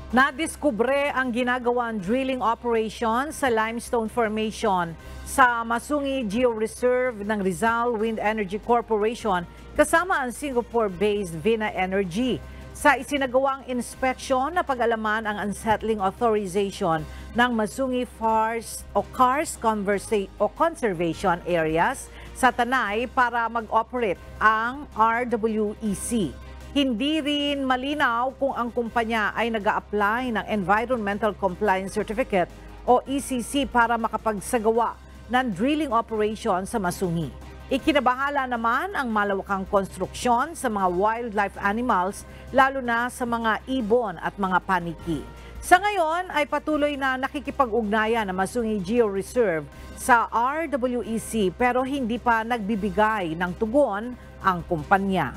Nadiskubre ang ginagawang drilling operation sa limestone formation sa Masungi Georeserve ng Rizal Wind Energy Corporation kasama ang Singapore-based Vina Energy. Sa isinagawang inspeksyon na pag-alaman ang unsettling authorization ng Masungi Karst Conservation Areas sa Tanay para mag-operate ang RWEC. Hindi rin malinaw kung ang kumpanya ay nag-a-apply ng Environmental Compliance Certificate o ECC para makapagsagawa ng drilling operation sa Masungi. Ikinabahala naman ang malawakang konstruksyon sa mga wildlife animals, lalo na sa mga ibon at mga paniki. Sa ngayon ay patuloy na nakikipag-ugnayan ang Masungi Georeserve sa RWEC pero hindi pa nagbibigay ng tugon ang kumpanya.